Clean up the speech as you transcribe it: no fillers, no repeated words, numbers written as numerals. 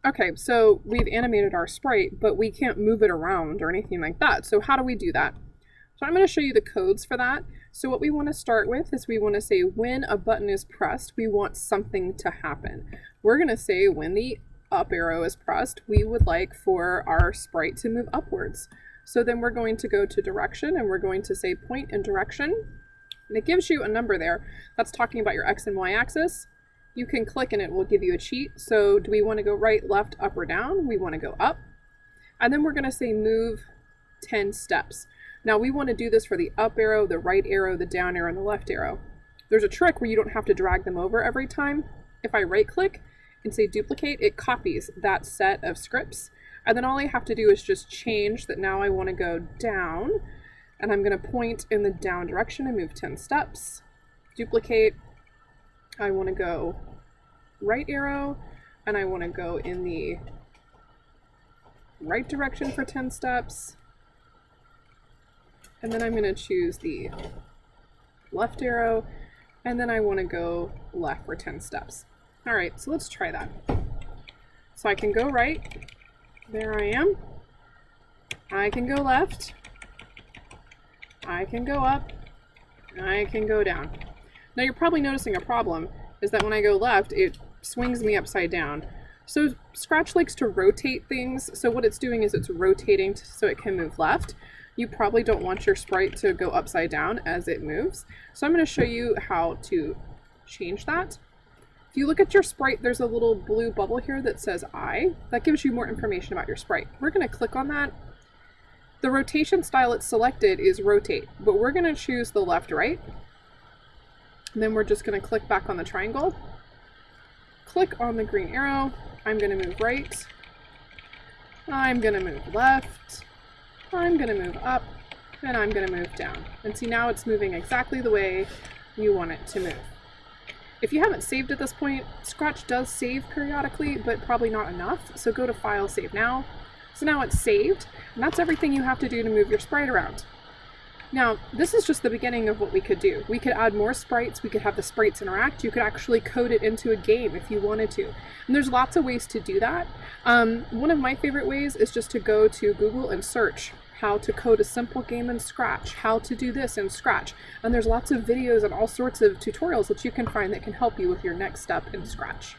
Okay, so we've animated our sprite, but we can't move it around or anything like that. So how do we do that? So I'm going to show you the codes for that. So what we want to start with is we want to say when a button is pressed, we want something to happen. We're going to say when the up arrow is pressed, we would like for our sprite to move upwards. So then we're going to go to direction and we're going to say point and direction. And it gives you a number there. That's talking about your X and Y axis. You can click and it will give you a cheat. So do we want to go right, left, up, or down? We want to go up. And then we're going to say move 10 steps. Now we want to do this for the up arrow, the right arrow, the down arrow, and the left arrow. There's a trick where you don't have to drag them over every time. If I right click and say duplicate, it copies that set of scripts. And then all I have to do is just change that now I want to go down. And I'm going to point in the down direction and move 10 steps. Duplicate. I want to go right arrow, and I want to go in the right direction for 10 steps. And then I'm going to choose the left arrow, and then I want to go left for 10 steps. All right, so let's try that. So I can go right. There I am. I can go left. I can go up. I can go down. Now you're probably noticing a problem is that when I go left, it swings me upside down. So Scratch likes to rotate things. So what it's doing is it's rotating so it can move left. You probably don't want your sprite to go upside down as it moves. So I'm going to show you how to change that. If you look at your sprite, there's a little blue bubble here that says I. That gives you more information about your sprite. We're going to click on that. The rotation style it's selected is rotate, but we're going to choose the left, right. And then we're just going to click back on the triangle, click on the green arrow. I'm going to move right. I'm going to move left. I'm going to move up. And I'm going to move down. And see, now it's moving exactly the way you want it to move. If you haven't saved at this point, Scratch does save periodically, but probably not enough. So go to File, Save Now. So now it's saved, and that's everything you have to do to move your sprite around. Now, this is just the beginning of what we could do. We could add more sprites, we could have the sprites interact, you could actually code it into a game if you wanted to. And there's lots of ways to do that. One of my favorite ways is just to go to Google and search how to code a simple game in Scratch, how to do this in Scratch. And there's lots of videos and all sorts of tutorials that you can find that can help you with your next step in Scratch.